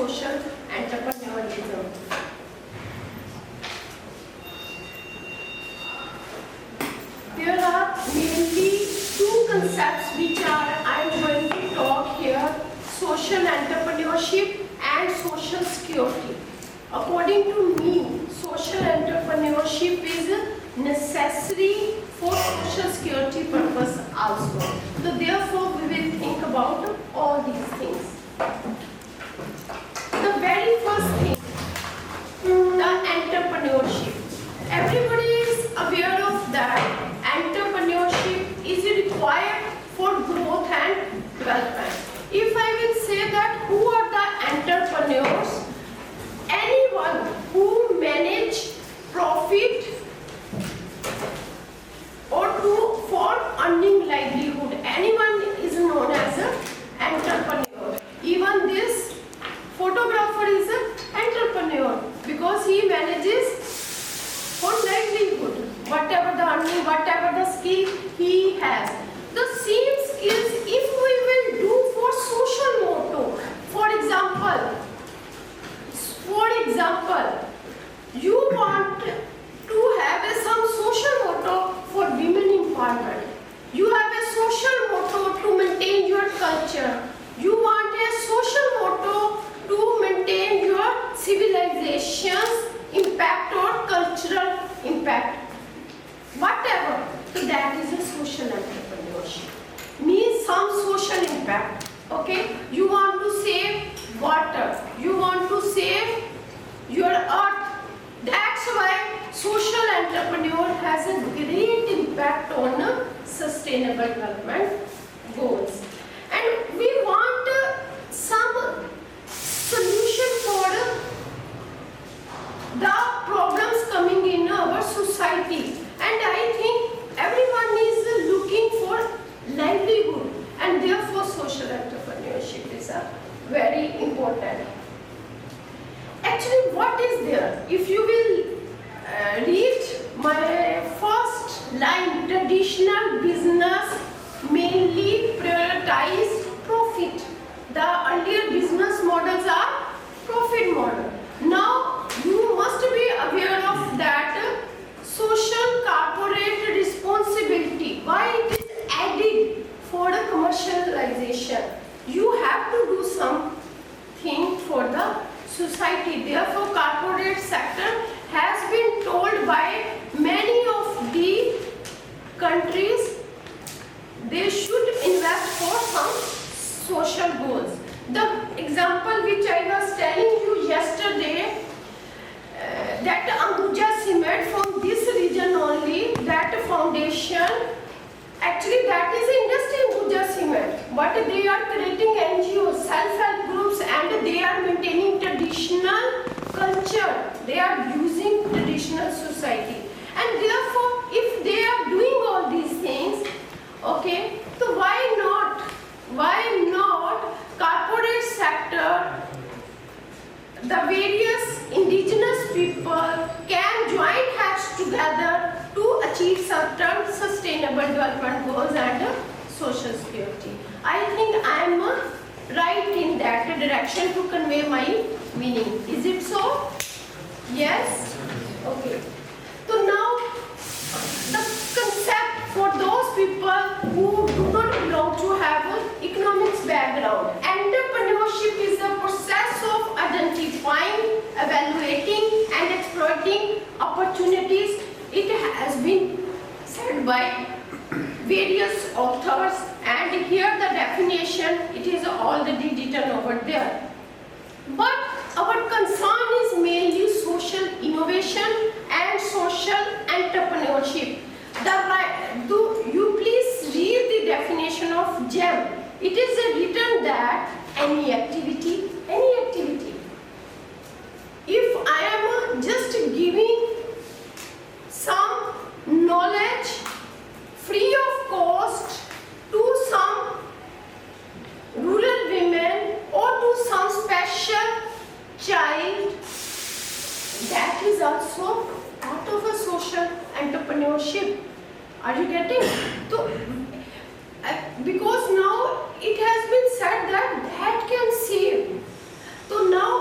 social entrepreneurialism. There are mainly two concepts which I am going to talk here: social entrepreneurship and social security. According to me, social entrepreneurship is necessary for social security purpose also. So therefore we will think about all these things. The very first thing, the entrepreneurship. Everybody is aware of that. Entrepreneurship is required for growth and development. If I will say that who are the entrepreneurs, anyone who manage profit or for earning livelihood, anyone is known as an entrepreneur. Even this photographer is an entrepreneur because he manages for livelihood, whatever the earning, whatever the skill he has. The same skills if we will do for social motto. For example, you want to have some social motto for women empowerment. You have a social motto to maintain your culture. You want a social motto to maintain your civilization's impact or cultural impact. Whatever. So that is a social entrepreneurship. Means some social impact. Okay? You want to save water. You want to save your earth. That's why social entrepreneur has a great impact on sustainable development goals. And we want some solution for the problems coming in our society. And I think everyone is looking for livelihood, and therefore social entrepreneurship is very important. Actually, what is there? If you will read my first line, traditional business mainly prioritized profit. The earlier business models are profit model. Now you must be aware of that social corporate responsibility. Why it is added for the commercialization? You have to do something for the society. Therefore, corporate sector has been told by many of the countries they should invest for some social goals. The example which I was telling you yesterday, that Ambuja Cement from this region only, that foundation, actually that is industry Ambuja Cement, but they are creating NGOs, self-help groups, and they are maintaining traditional culture. They are using traditional society, and therefore if they are doing all these things, okay, so why not corporate sector, the various indigenous people can join hands together to achieve certain sustainable development goals and social security. I think I am right in that direction to convey my meaning. Is it so? Yes? Okay. So now the concept for those people who do not belong to have an economics background. Entrepreneurship is the process of identifying, evaluating and exploiting opportunities. It has been said by various authors, and here the definition, it is already written over there. But our concern is mainly social innovation and social entrepreneurship. Do you please read the definition of GEM. It is written that any activity. If I am just giving some knowledge free of cost to some rural women or to some special child, that is also part of a social entrepreneurship. Are you getting? So, because now it has been said that that can save. So now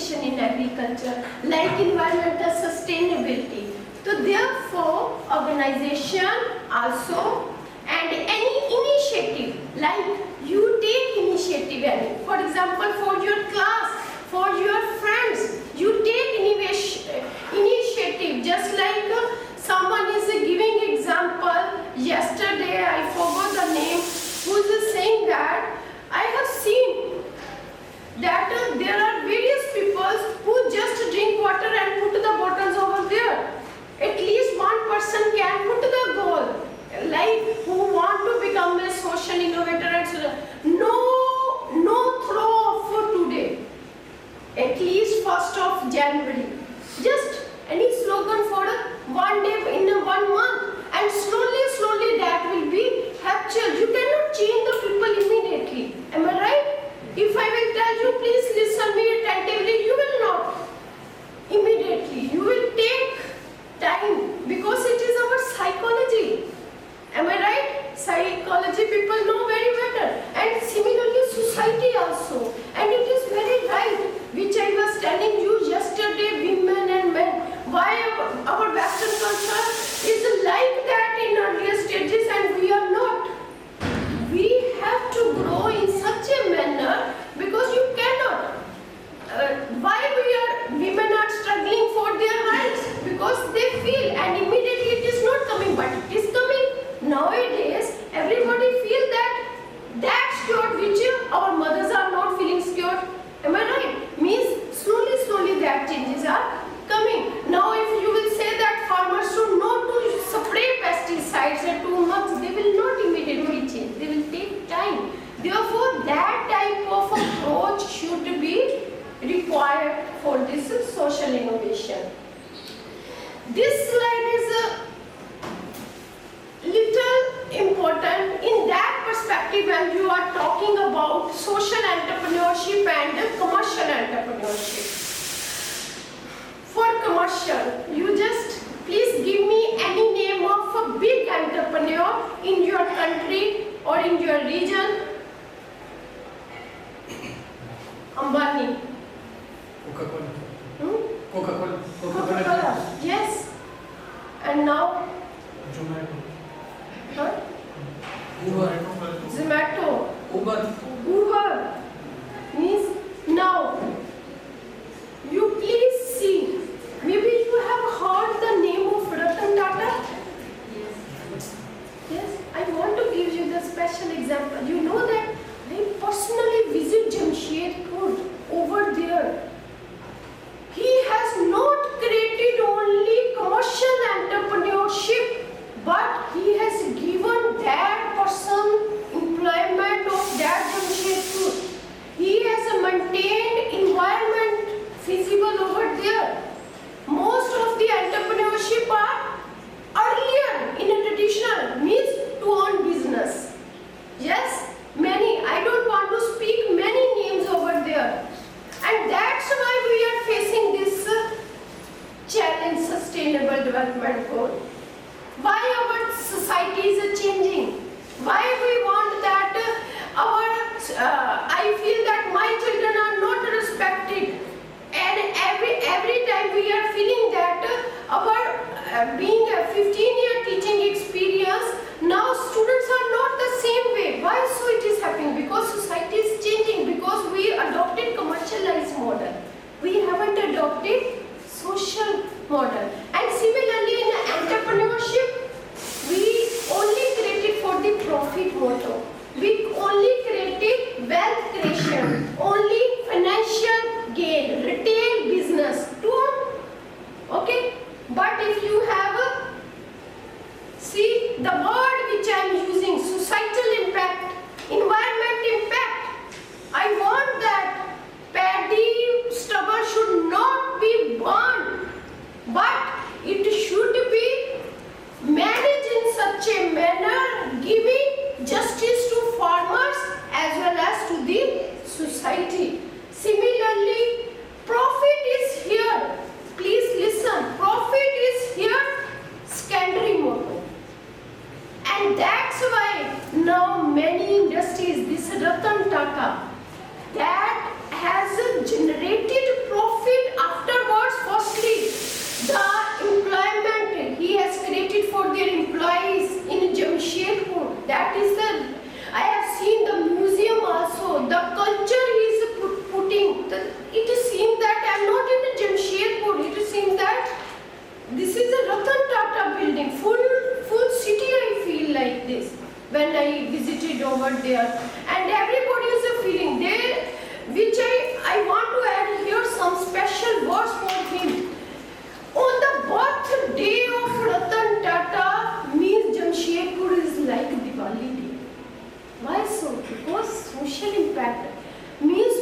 innovation in agriculture, like environmental sustainability. So therefore, organization also and any initiative, like you take initiative, and for example, for your class, for your friends, you take initiative, just like someone is giving example. Yesterday, I forgot the name, who is saying that I have seen that there are various people who just drink water and put the bottles over there. At least one person can put the goal, like who want to become a social innovator and so on. No throw of food today. At least 1st of January. Just any slogan for one day in 1 month, and slowly that will be captured. You cannot change the people immediately. Am I right? If I will tell you, please listen me attentively, you will not immediately. You will take time, because it is our psychology. Am I right? Psychology people know very better. And similarly society also. And it is very right, which I was telling you yesterday, women and men. Why our Western culture is like that in earlier stages and we are not. We have to grow in such a manner, because you cannot. Why women are struggling for their rights? Because they feel, and immediately it is not coming, but it is coming. Nowadays, everybody feel that scared, which our mothers are not feeling scared. Am I right? Means slowly that changes are coming. Now if you will say that farmers should not to spray pesticides at 2 months, they will not immediately change. They will take time. Therefore, that type of approach should be required for this social innovation. This slide is a little important in that perspective when you are talking about social entrepreneurship and commercial entrepreneurship. For commercial, you just please give me any name of a big entrepreneur in your country or in your region. Ambani. Coca-Cola. Coca-Cola. Yes. And now? Zomato. Huh? Zomato. Zomato. Uber. Means now. You please see. Maybe you have heard the name of Ratan Tata. Yes. I want to give you the special example. You know that I personally visit Jamshedpur over there. He has not created only commercial entrepreneurship, but he has given that person employment of that Jamshedpur. He has maintained environment feasible over there. Most of the entrepreneurship are earlier in a traditional means to own business. Yes, many. I don't want to speak many names over there. And that's why we are facing this challenge, sustainable development goal. Why our society is changing? Why we want that I feel that my children are not respected. And every time we are feeling that our being a 15-year teaching experience, now students are not the same way. Why so it is happening? Because society is changing, because we adopted commercialized model. We haven't adopted social model. And similarly in entrepreneurship, we only created for the profit motto. We only created wealth creation, only financial gain, retail business to own. Okay? But if you have see the word which I am using, societal impact, environment impact, I want that paddy stubble should not be burned, but it should be managed in such a manner giving justice to farmers as well as to the and everybody is feeling there, which I want to add here some special words for him. On the birthday of Ratan Tata, means Jamshedpur is like Diwali day. Why so? Because social impact means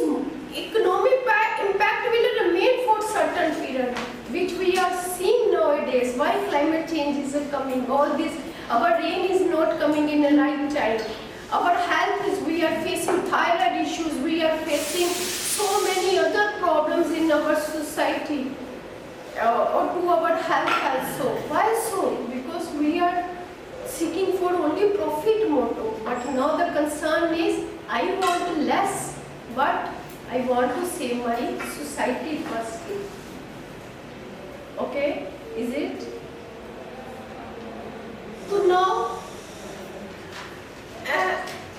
economic impact will remain for certain period, which we are seeing nowadays. Why climate change is coming? All this, our rain is not coming in the right time. Our health is, we are facing thyroid issues. We are facing so many other problems in our society. Or to our health also. Why so? Because we are seeking for only profit motto. But now the concern is, I want less, but I want to save my society firstly. Okay? Is it? So now,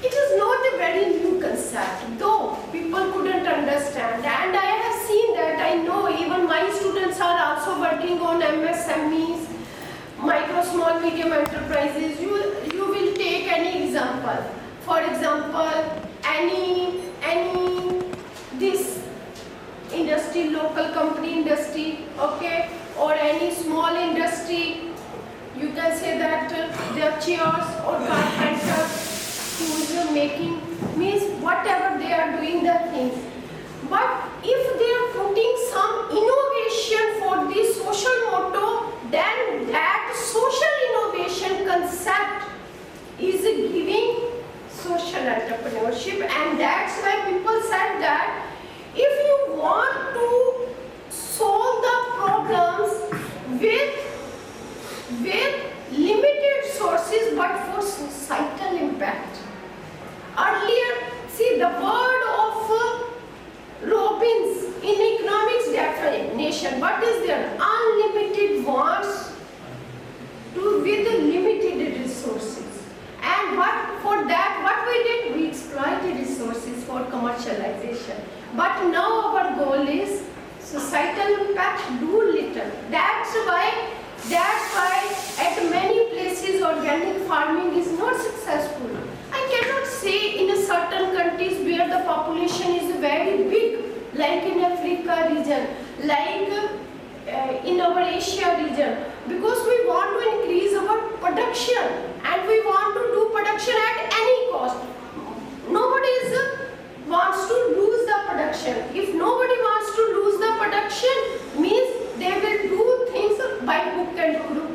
it is not a very new concept, though people couldn't understand. And I have seen that, I know even my students are also working on MSMEs, micro, small, medium enterprises. You will take any example. For example, any this industry, local company industry, okay, or any small industry. You can say that they are chairs or carpenters who is making, means whatever they are doing the things. But if they are putting some innovation for this social motto, then that social innovation concept is giving social entrepreneurship. And that's why people said that if you want to solve the problems with limited sources but for societal impact. Earlier, see the word of Robbins in economics definition, what is there? Unlimited wants with limited resources. And for that, what we did? We exploited resources for commercialization. But now our goal is societal impact, do little. That's why at many places organic farming is not successful. I cannot say in a certain countries where the population is very big, like in Africa region, like in our Asia region, because we want to increase our production and we want to do production at any cost. Nobody wants to lose the production. If nobody wants to lose the production, means they will do things by hook and crook.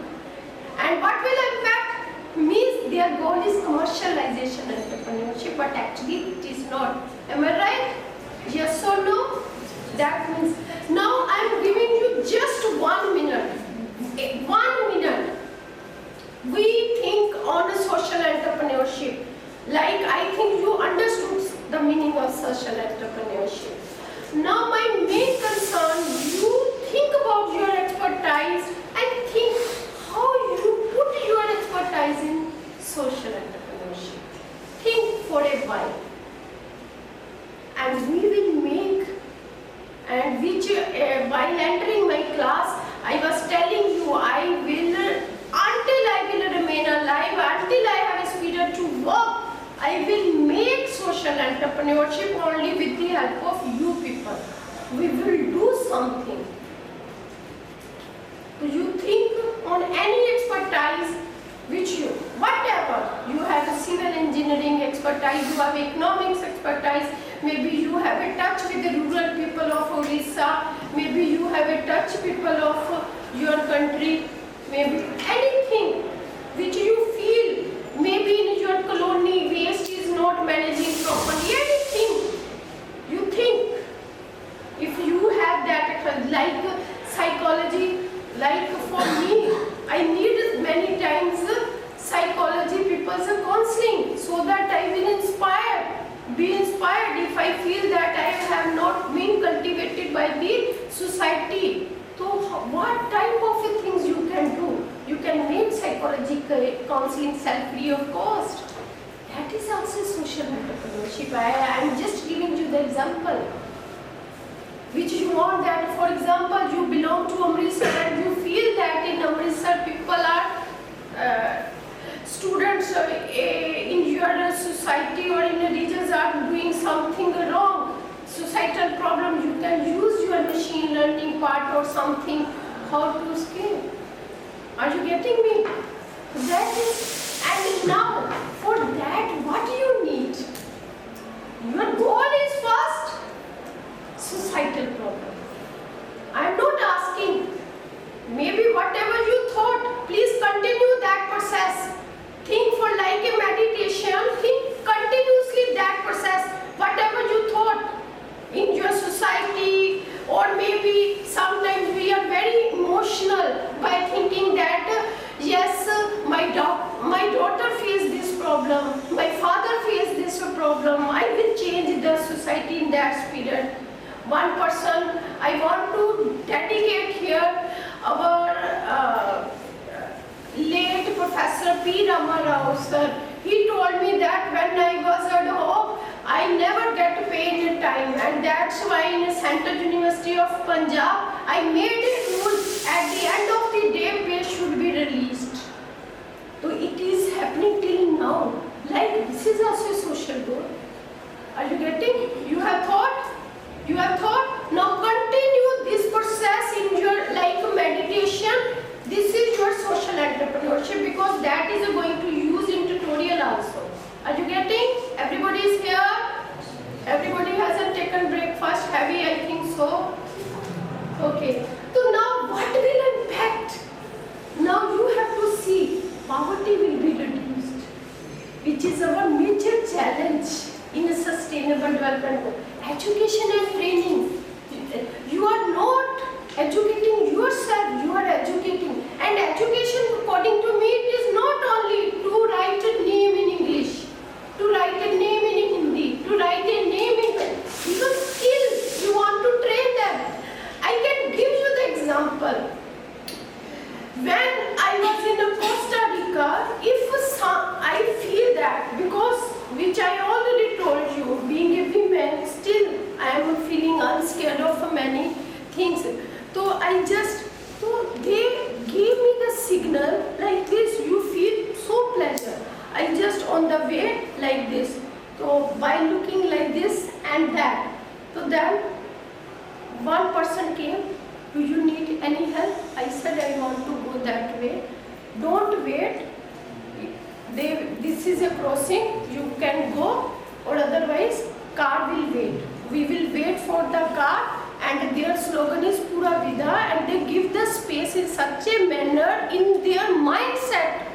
And what will impact? Means their goal is commercialization entrepreneurship, but actually it is not. Am I right? Yes or no? That means, now I am giving you just 1 minute. 1 minute. We think on social entrepreneurship. Like I think you understood the meaning of social entrepreneurship. Now my main concern, you think about your expertise and think how you put your expertise in social entrepreneurship. Think for a while. And we will make, and which while entering my class, I was telling you I will, until I will remain alive, until I have a spirit to work, I will make social entrepreneurship only with the help of you people. We will do something. So you think on any expertise which you, whatever, you have a civil engineering expertise, you have economics expertise, maybe you have a touch with the rural people of Orissa, maybe you have a touch people of your country, maybe anything which you feel, maybe in your colony waste is not managing properly, anything you think, if you have that, like psychology, like for me, I need many times psychology people's counseling so that I will be inspired if I feel that I have not been cultivated by the society. So what type of things you can do? You can make psychological counseling self-free of cost. That is also social entrepreneurship. I am just giving you the example. Which you want that, for example, you belong to Amritsar and you feel that in Amritsar people are students in your society or in the regions are doing something wrong, societal problem, you can use your machine learning part or something, how to scale. Are you getting me? That is, and now for that, what do you need? Your goal is first societal problem. I am not asking, maybe whatever you thought, please continue that process. Think for like a meditation, think continuously that process, whatever you thought in your society, or maybe sometimes we are very emotional by thinking that yes, my daughter faced this problem, my father faced this problem, I will change the society in that spirit. One person I want to dedicate here, our late Professor P. Rama Rao sir. He told me that when I was at home, I never get paid in time, and that's why in Central University of Punjab, I made a rule at the end of the day pay should be released. So it is happening till now. Like this is also a social goal. Are you getting? You have thought? You have thought? Now continue this process in your like meditation. This is your social entrepreneurship, because that is going to use in tutorial also. Are you getting? Everybody is here? Everybody hasn't taken breakfast heavy, I think so. Okay. So now what will impact? Now you have to see poverty will be reduced, which is our major challenge in a sustainable development goal. Education and training. You are not educating yourself, you are educating. And education, according to me, it is not only to write a name in English, to write a name in Hindi, to write a name in even skills, you want to train them. I can give you the example. When I was in Costa Rica, if I feel that, because which I already told you, being a woman, still I am feeling unscared of many things. So they gave me the signal like this, you feel so pleasure. I just on the way like this. So by looking like this and that. So then one person came, do you need any help? I said I want to go that way. Don't wait. This is a crossing, you can go, or otherwise car will wait. We will wait for the car, and their slogan is Pura Vida, and they give the space in such a manner in their mindset.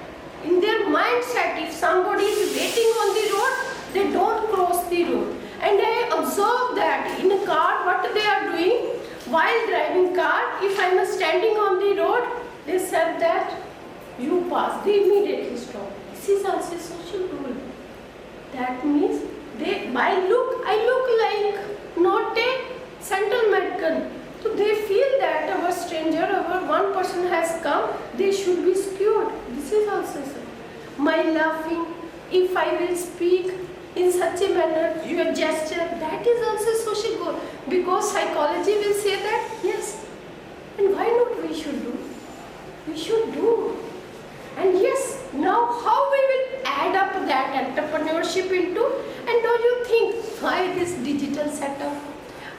In their mindset, if somebody is waiting on the road, they don't cross the road. And I observe that in a car, what they are doing while driving car, if I am standing on the road, they said that you pass, they immediately stop. This is also a social rule. That means I look like not a central medical. So they feel that our stranger, our one person has come, they should be secured. This is also my laughing. If I will speak in such a manner, your gesture, that is also a social goal. Because psychology will say that, yes. And why not we should do? We should do. And yes, now how we will add up that entrepreneurship into, and now you think, why this digital setup?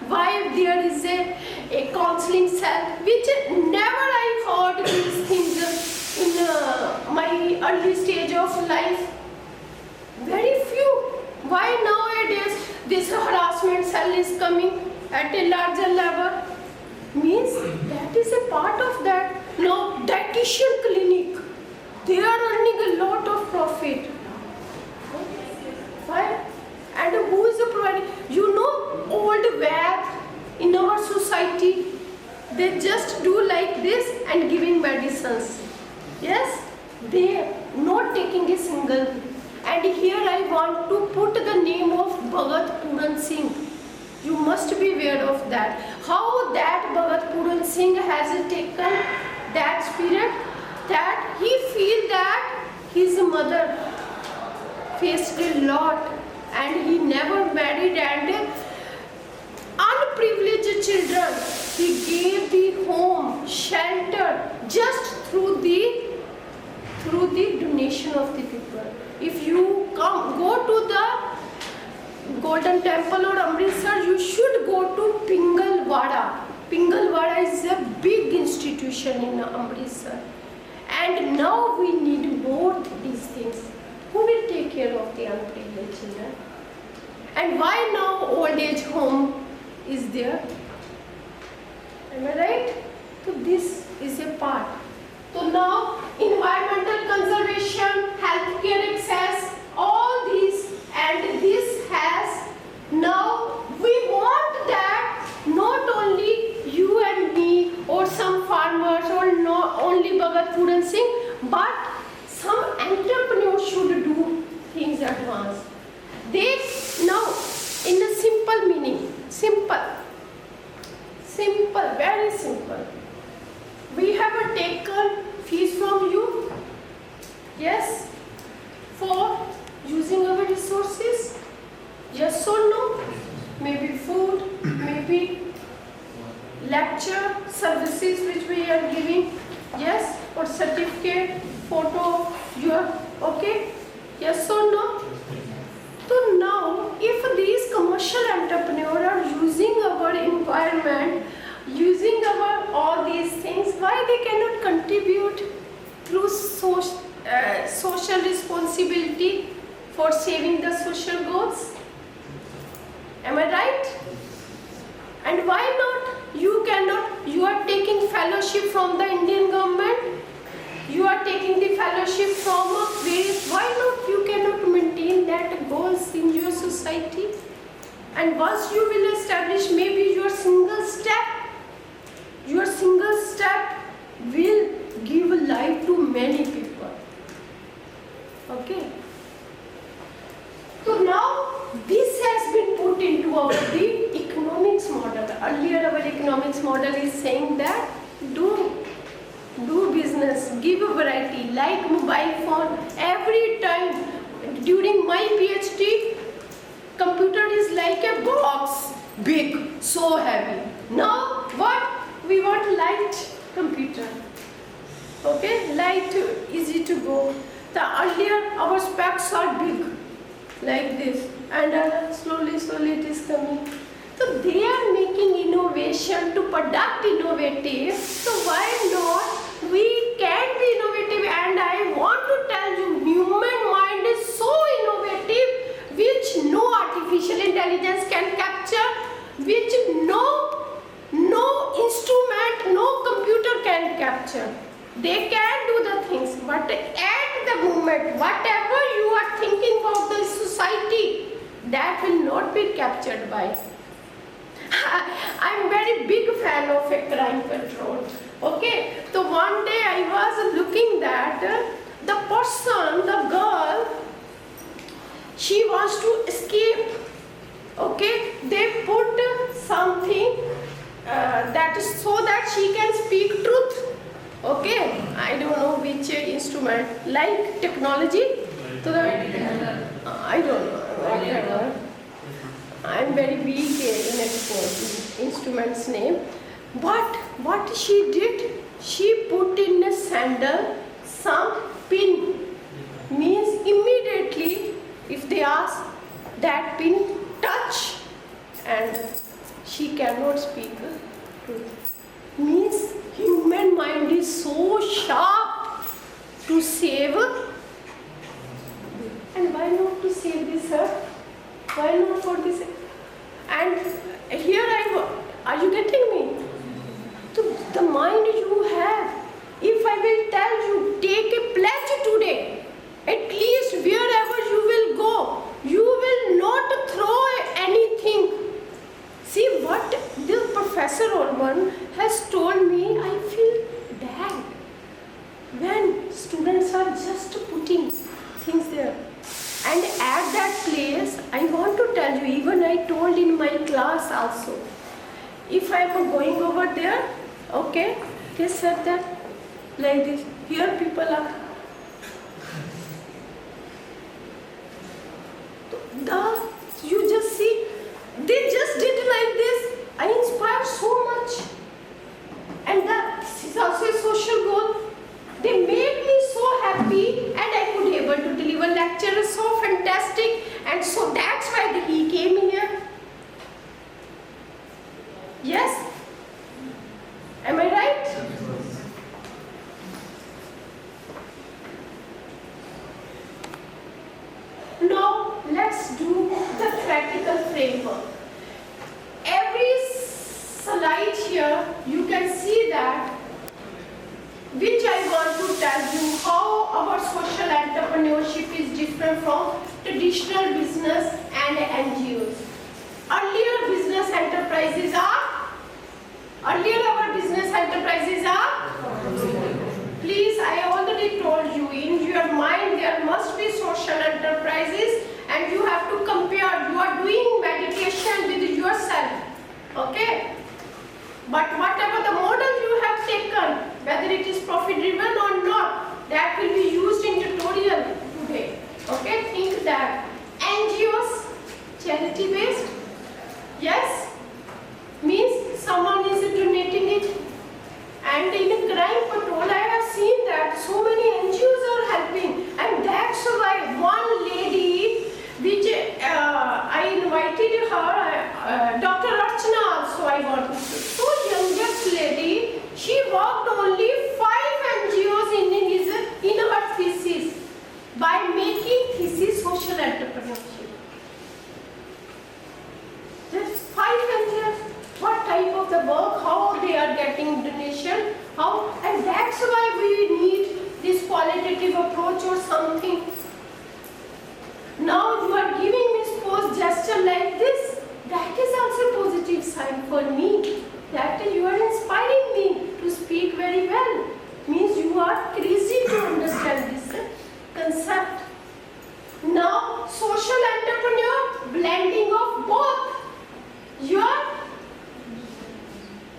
Why there is a counseling cell, which never I heard these things in my early stage of life. Very few. Why nowadays this harassment cell is coming at a larger level? Means that is a part of that. Now dietitian clinic, they are earning a lot of profit. Why? And who is providing? You know, old Ved in our society, they just do like this and giving medicines. Yes, they are not taking a single. And here I want to put the name of Bhagat Puran Singh. You must be aware of that. How that Bhagat Puran Singh has taken that spirit, that he feel that his mother faced a lot and he never married, and unprivileged children, he gave the home, shelter just through the donation of the people. If you go to the Golden Temple or Amritsar, you should go to Pingalwada. Pingalwada is a big institution in Amritsar. And now we need both these things. Who will take care of the unprivileged children? And why now old age home is there? Am I right? So this is a part. So now environmental conservation, healthcare access, all these, and this has, now we want that not only you and me or some farmers or not only Bhagat Puran Singh, but some entrepreneurs should do things advanced. They now, in a simple meaning, simple, very simple. We have taken fees from you, yes, for using our resources, yes or no? Maybe food, maybe lecture services which we are giving, yes, or certificate, photo, you are okay, yes or no? So now, if these commercial entrepreneurs are using our environment, using our all these things, why they cannot contribute through social responsibility for saving the social goals? Am I right? And why not? You cannot, you are taking fellowship from the Indian government, you are taking the fellowship from various, why not you cannot maintain that goals in your society? And once you will establish maybe your single step will give life to many people. Okay? So now this has been put into our the economics model. Earlier our economics model is saying that do business, give a variety, like mobile phone. Every time during my PhD, computer is like a box, big, so heavy. Now what? We want light computer. Okay, light, easy to go. The earlier our specs are big, like this, and slowly it is coming. So they are making innovation to product innovative. So why not? We can be innovative, and I want to tell you, human mind is so innovative, which no artificial intelligence can capture, which no instrument, no computer can capture. They can do the things, but at the moment, whatever you are thinking about the society, that will not be captured by. I'm very big fan of a crime control. Okay, so one day I was looking that the person, the girl, she wants to escape. Okay, they put something that is so that she can speak truth. Okay, I don't know which instrument, like technology. So I don't know, whatever. I'm very weak in instrument's name. But what she did, she put in a sandal some pin. Means immediately, if they ask, that pin touch, and she cannot speak truth. Means human mind is so sharp to save. And why not to save this earth? Why not for this? And here are you getting me? So the mind you have, if I will tell you, take a pledge today, at least wherever you will go, you will not throw anything. See what this Professor Orman has told me, I feel bad when students are just putting things there. And at that place, I want to tell you, even I told in my class also, if I am going over there, okay, they said that like this, here people are. You just see, they just did like this. I inspired so much. And this is also a social goal. They made me so happy, and I could able to deliver lectures so fantastic. waste? Yes? Means someone is donating it. And in crime patrol, I have seen that so many NGOs are helping, and that's why one lady, which I invited her, Dr. Archana also I wanted to. So youngest lady, she worked only 5 NGOs in her thesis by making thesis social entrepreneurship. Just 5 NGOs. What type of the work, how they are getting donation, how, and that's why we need this qualitative approach or something. Now you are giving me post gesture like this, that is also a positive sign for me, that you are inspiring me to speak very well, means you are crazy to understand this concept. Now social entrepreneur, blending of both your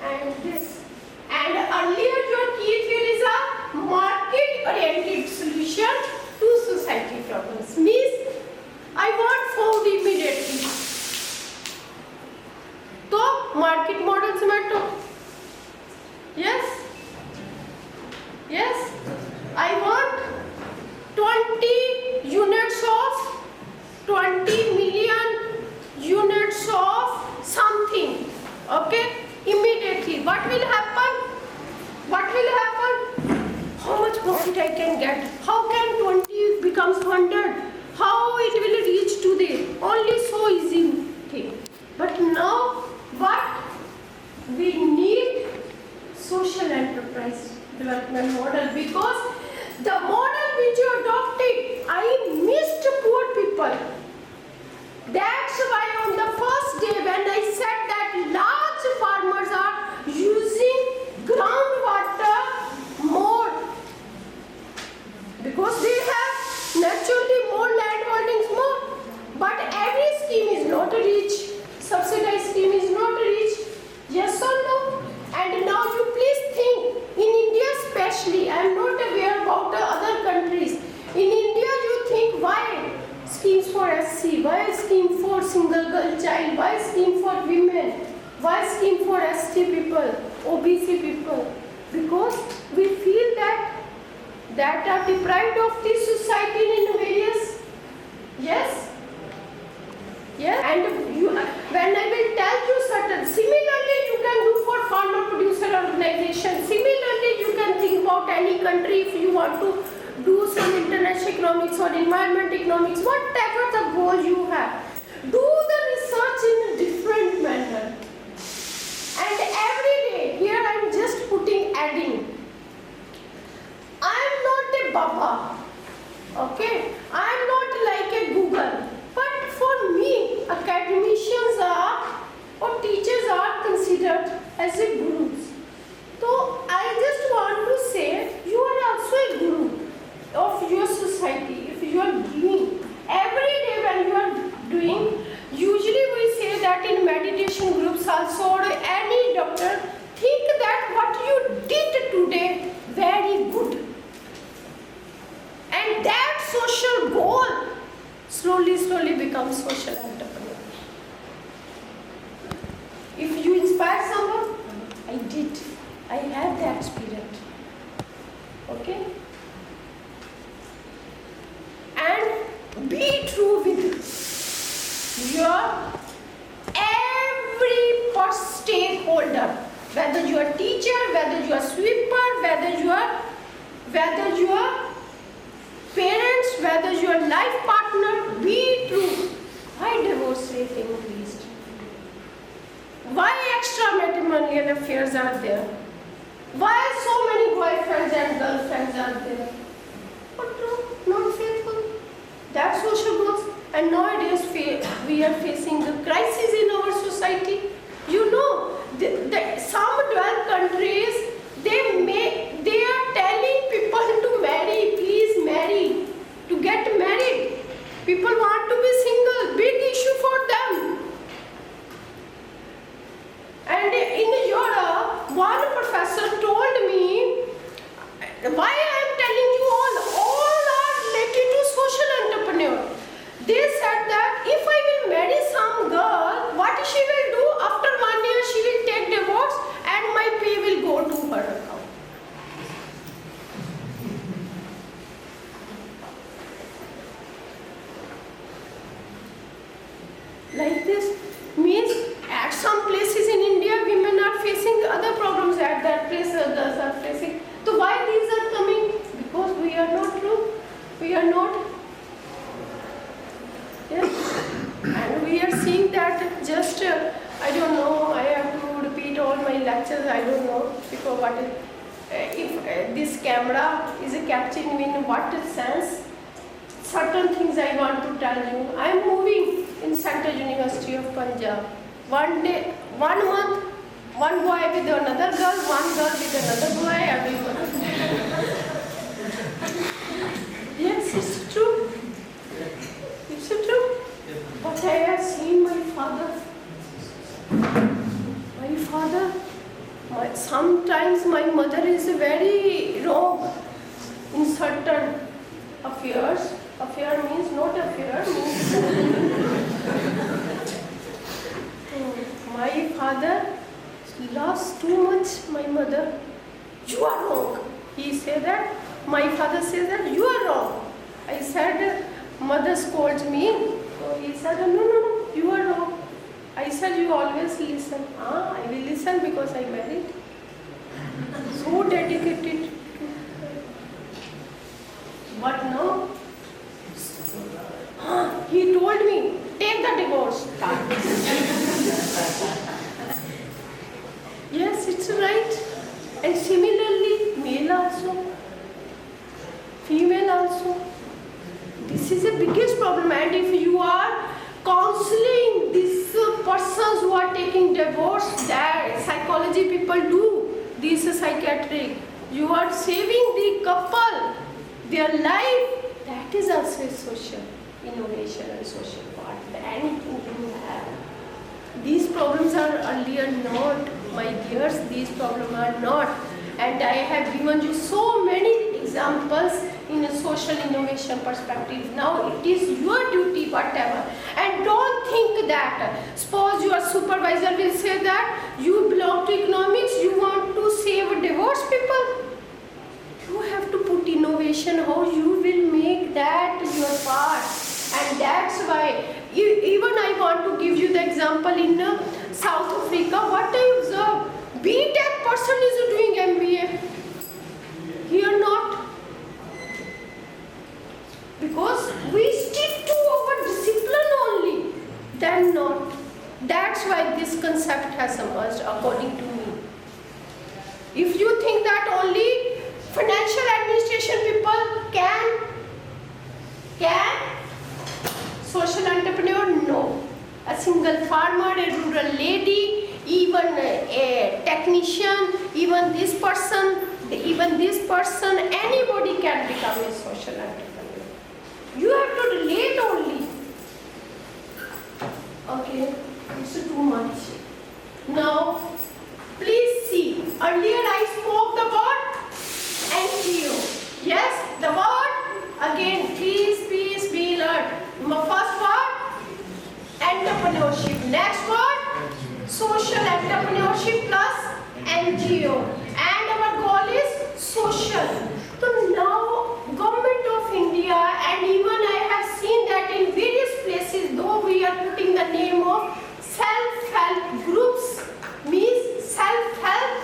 and this. And earlier your key theories are market-oriented solution to society problems. Means I want food immediately. So market models matter. Yes? Yes? I want 20 units of 20 million units of something. Okay? Immediately. What will happen? What will happen? How much profit I can get? How can 20 becomes 100? How it will reach to the only so easy thing. But now what? We need social enterprise development model, because the model which you adopted, I missed poor people. That's why on the first day when I said that large farmers are using groundwater more, because they have naturally more land holdings more, but every scheme is not rich, subsidized scheme is not rich, yes or no? And now you please think, in India especially, I am not aware about the other countries, in India you think why schemes for SC, why scheme for single girl child, why scheme for women, why scheme for ST people, OBC people? Because we feel that are deprived of this society in various, yes? Yes? And you, when I will tell you certain, similarly you can do for farmer producer organization, similarly you can think about any country if you want to do some international economics or environment economics, whatever the goal you have. Do the research in a different manner. And every day, here I am just putting adding. I am not a Baba, okay? I am not like a Google. But for me, academicians are, or teachers are considered as a gurus. So I just want to say, you are also a guru of your society. If you are doing every day when you are doing, usually we say that in meditation groups also, or any doctor, think that what you did today very good, and that social goal slowly becomes social entrepreneur. If you inspire someone, I had that spirit, okay? And be true with your every stakeholder, whether you are teacher, whether you are sweeper, whether you are parents, whether you are life partner, be true. Why divorce rate increased? Why extra matrimonial affairs are there? Why so many boyfriends and girlfriends are there? Not true, not faithful. That's social growth. And nowadays we are facing the crisis in our society. You know, some developed countries, they are telling people to marry, please marry, to get married. People want to be single, big issue for them. And in Europe, one professor told me, why I am telling you all are related to social entrepreneur. They said that if I will marry some girl, I don't know, I have to repeat all my lectures, I don't know, because what is, if this camera is capturing me in what sense, certain things I want to tell you. I am moving in Central University of Punjab. One day, 1 month, one boy with another girl, one girl with another boy, everyone. Yes, it's true. It's true. But I have seen my father. Sometimes my mother is very wrong in certain affairs. Affair means not affair, means my father loves too much my mother. You are wrong. He said that. My father says that you are wrong. I said, mother scolds me. So he said, no, you are wrong. I said, you always listen. I will listen because I married. So dedicated. But no. He told me, take the divorce. Yes, it's right. And similarly, male also, female also. This is the biggest problem. And if you are counseling these persons who are taking divorce, that psychology people do, this is psychiatric. You are saving the couple, their life. That is also a social innovation and social part. Anything you have. These problems are earlier not, my dears, these problems are not. And I have given you so many examples in a social innovation perspective. Now it is your duty, whatever. And don't think that, suppose your supervisor will say that you belong to economics, you want to save divorced people. You have to put innovation, how you will make that your part. And that's why, even I want to give you the example in South Africa, what I observe, B.Tech person is doing MBA. Here not. Because we stick to our discipline only, then not. That's why this concept has emerged according to me. If you think that only financial administration people can social entrepreneur, no. A single farmer, a rural lady, even a technician, even this person, anybody can become a social entrepreneur. You have to relate only. Okay, it's too much. Now, please see, earlier I spoke the word NGO. Yes, the word, again, please be alert. First word, entrepreneurship. Next word, social entrepreneurship plus NGO. And our goal is social. So now, Government of India, and even I have seen that in various places, though we are putting the name of self-help groups, means self-help,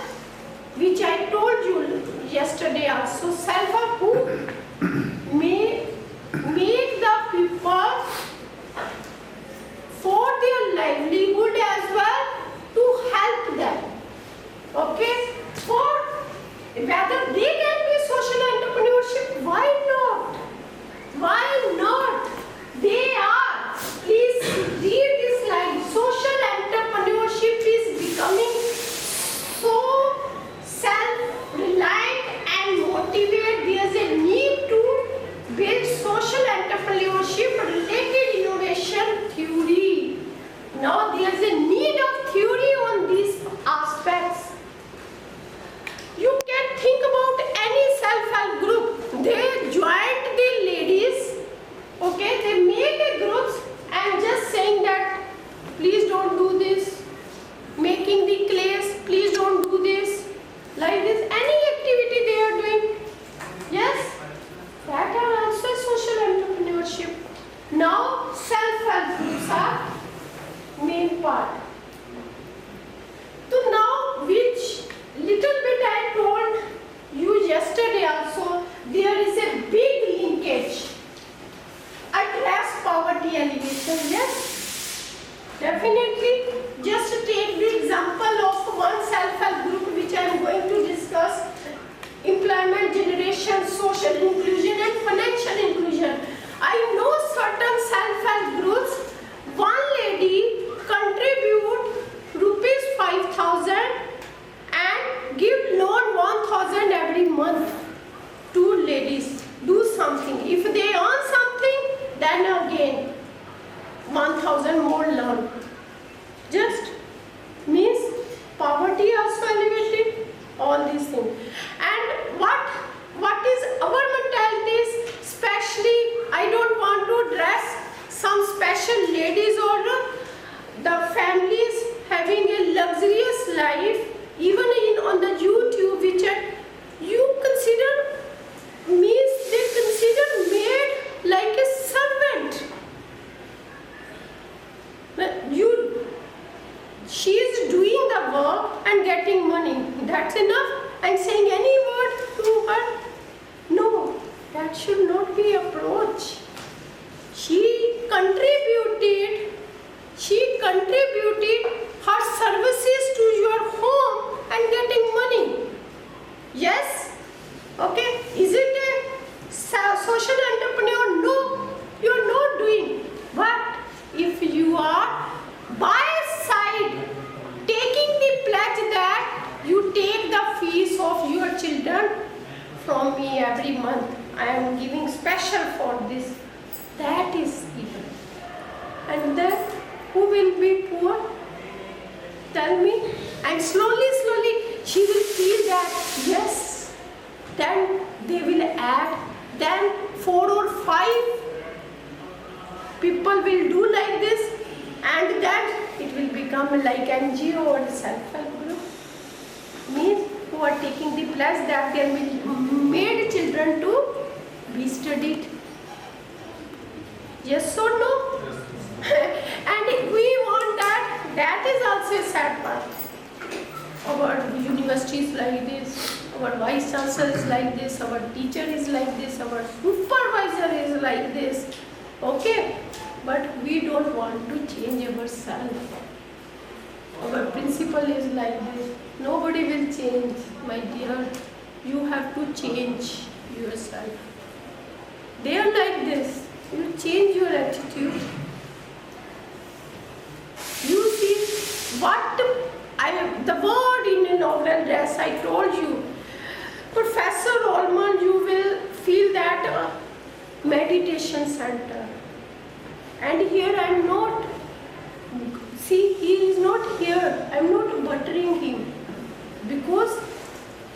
which I told you yesterday also, self-help who may make the people for their livelihood as well to help them. Okay? For whether they can be social entrepreneurship, why not? Why not? They are. Please read this line. Social entrepreneurship is becoming so self-reliant and motivated. There is a need to build social entrepreneurship related innovation theory. Now there is a need of theory on these aspects. You can think about any self-help group. They joined the ladies, okay, they made a groups and just saying that please don't do this, making the clays, please don't do this, like this, any activity they are doing. Yes, that are also social entrepreneurship. Now self-help groups are main part. So now which little bit I told you yesterday also, there is a big linkage. Address poverty alleviation, yes? Definitely, just take example of one self-help group which I am going to discuss: employment generation, social inclusion and financial inclusion. I know certain self-help groups. One lady contribute rupees 5,000 and give loan 1,000 every month to ladies. Do something. If they earn something, then again 1,000 more loan. Just means poverty also elevated, all these things. And what is our mentalities? Especially, I don't want to address some special ladies or the families having a luxurious life, even on the YouTube, which you consider, means they consider maid like a servant. She is doing the work and getting money. That's enough. And saying any word to her? No, that should not be approach. She contributed her services to your home and getting money. Yes? Okay. Is it a social entrepreneur? No, you are not doing. But if you are by side taking the pledge that you take the fees of your children from me every month, I am giving special for this, that is evil. And then who will be poor? Tell me. And slowly she will feel that, yes, then they will add, then 4 or 5 people will do like this, and then it will become like NGO or self-help group. Means who are taking the pledge that they will made children to be studied. Yes or no? And if we want that is also a sad part. Our university is like this, our vice chancellor is like this, our teacher is like this, our supervisor is like this. Okay? But we don't want to change ourselves. Our principal is like this. Nobody will change, my dear. You have to change yourself. They are like this. You change your attitude. You see what the word in inaugural address I told you. Professor Allman, you will feel that meditation center. And here I am not, see, he is not here. I am not buttering him. Because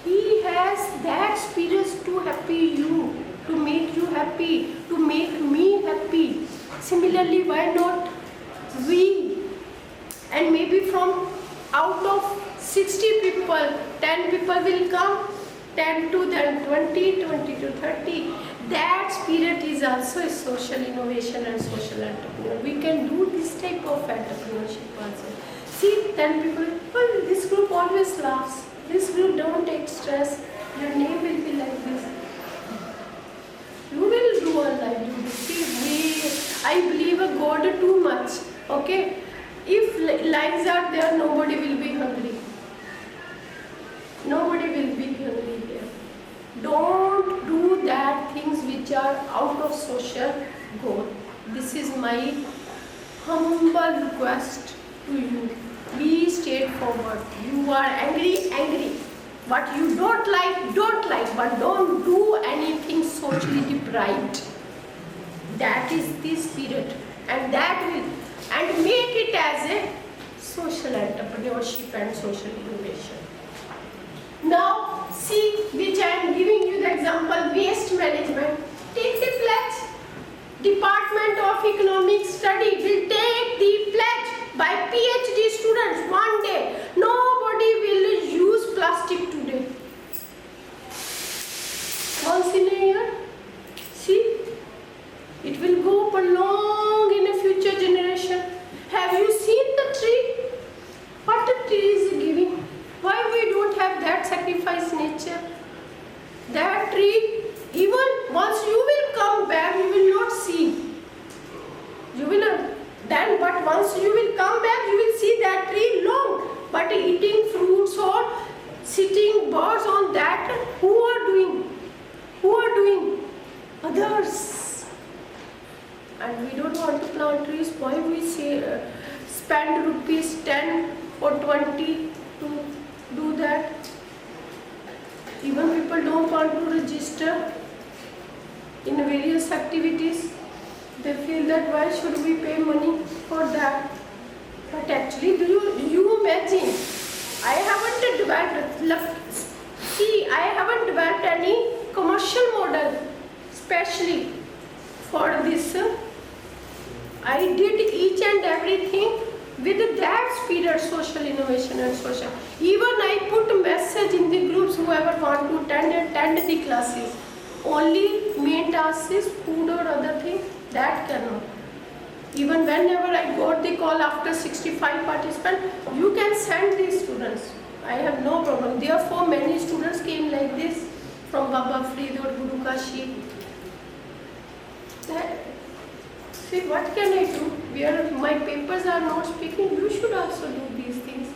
he has that spirit to happy you, to make you happy, to make me happy. Similarly, why not we? And maybe from out of 60 people, 10 people will come, 10 to then 20, 20 to 30. That spirit is also a social innovation and social entrepreneur. We can do this type of entrepreneurship also. See, 10 people, well, this group always laughs. This group don't take stress. Your name will be like this. You will do all that. You will see, I believe a God too much. Okay? If lives are there, nobody will be hungry. Nobody will be hungry here. Don't do that things which are out of social goal. This is my humble request to you. Be straightforward. You are angry, angry. What you don't like, but don't do anything socially deprived. That is the spirit, and that will, and make it as a social entrepreneurship and social innovation. Now, see, which I am giving you the example, waste management. Take the pledge. Department of Economic Study will take the pledge by PhD students one day. Nobody will use plastic today. Once in a year. See, it will go for long in a future generation. Have you seen the tree? What the tree is giving? Why we don't have that sacrifice nature? That tree, even once you will come back, you will not see. You will not. Then, but once you will come back, you will see that tree long. But rupees 10 or 20 to do that. Even people don't want to register in various activities. They feel that why should we pay money for that? But actually, do you imagine? I haven't developed any commercial model specially for this. I did each and everything with that spirit, social innovation and social. Even I put a message in the groups, whoever want to attend the classes. Only main task is food or other thing, that cannot. Even whenever I got the call after 65 participants, you can send these students. I have no problem. Therefore, many students came like this from Baba Farid or Guru Kashi. See, what can I do? Where my papers are not speaking, you should also do these things.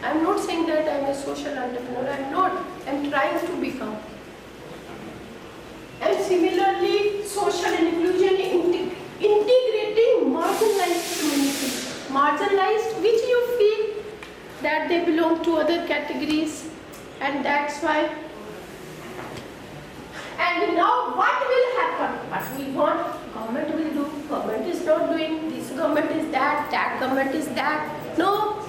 I am not saying that I am a social entrepreneur. I am not. I am trying to become. And similarly, social inclusion, integrating marginalized communities. Marginalized, which you feel that they belong to other categories, and that's why. And now what will happen? What we want, government will do. Government is not doing. This government is that. That government is that. No.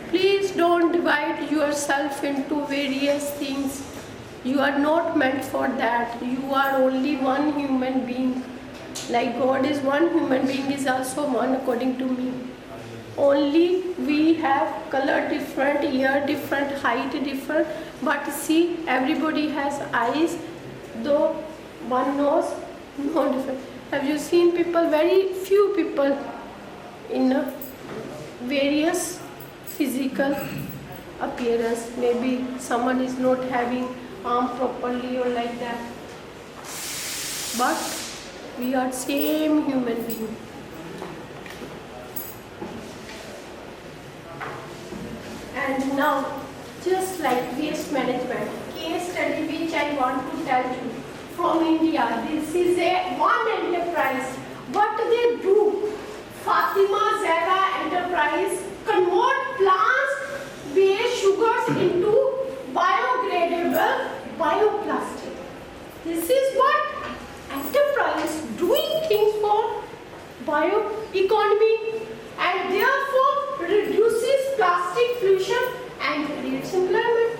Please don't divide yourself into various things. You are not meant for that. You are only one human being. Like God is one, human being is also one according to me. Only we have color different, ear different, height different. But see, everybody has eyes, though one nose, no different. Have you seen people, very few people in various physical appearance? Maybe someone is not having arm properly or like that. But we are same human being. And now, just like waste management, case study which I want to tell you from India. This is one enterprise. What they do? Fatima Zara Enterprise convert plants-based sugars into biodegradable bioplastic. This is what enterprise doing things for bioeconomy and therefore reduces plastic pollution and creates employment.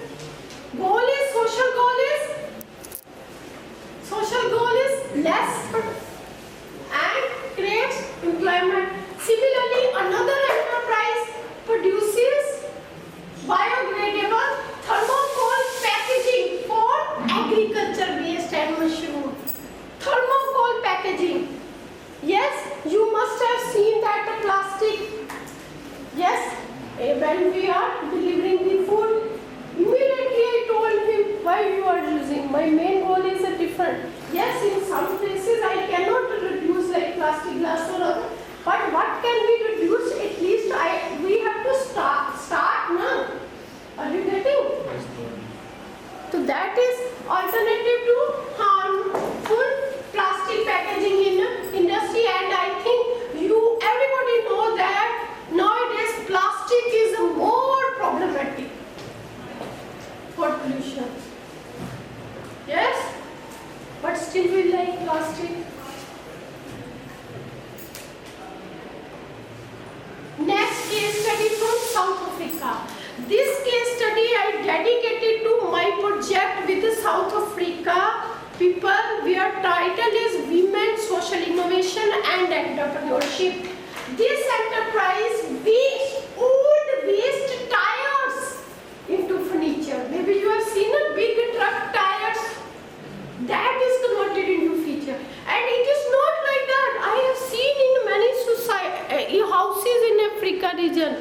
Social goal is less and creates employment. Similarly, another enterprise produces biodegradable thermocol packaging for agriculture waste and mushroom. Thermocol packaging. Yes, you must have seen that plastic. Yes, when we are delivering the food, immediately I told him why you are using. My main goal is a different. Yes, in some places I cannot reduce like plastic glass or other. But what can we reduce? At least we have to start now. Are you getting? So that is alternative to harmful plastic packaging in industry, and I think everybody know that nowadays plastic is more problematic for pollution. Yes? But still we like plastic. Next case study from South Africa. This case study I dedicated to my project with South Africa people, where title is Women, Social Innovation and Entrepreneurship. This enterprise old waste tires into furniture. Maybe you have seen a big truck tires. That is converted into feature. And it is not like that. I have seen in many houses in Africa region.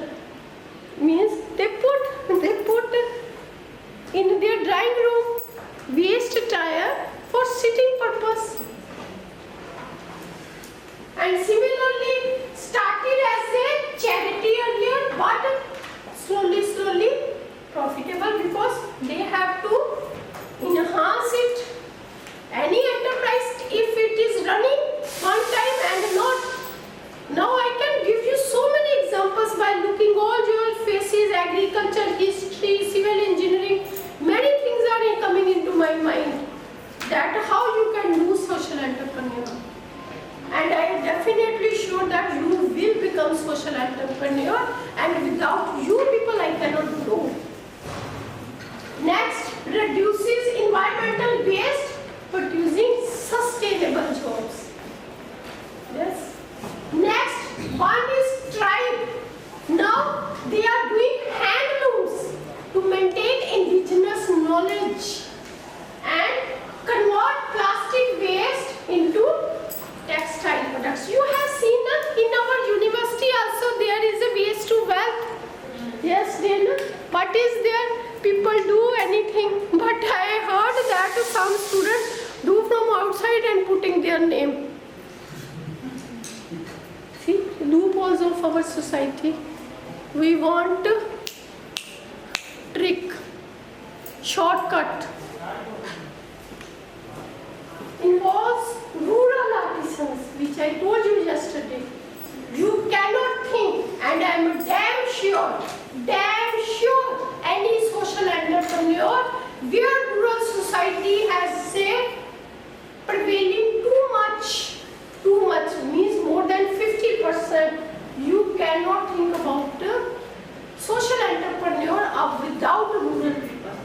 Means they put in their drawing room waste tire for sitting purpose. And similarly started as a charity earlier, but slowly profitable because they have to enhance it. Any enterprise, if it is running one time and not, now I can give you so many examples by looking without you people I cannot grow. Next, reduces environmental waste, producing sustainable jobs. Yes. Next, one is tribe. Now they are doing handlooms to maintain indigenous knowledge and convert plastic waste into textile products. You have seen in our university also there is a waste to wealth. Yes, then what is there? People do anything, but I heard that some students do from outside and putting their name. See, loopholes of our society. We want trick, shortcut. Involves rural artisans, which I told you yesterday. You cannot think, and I am damn sure, any social entrepreneur where rural society has say prevailing too much means more than 50%. You cannot think about social entrepreneur without rural people.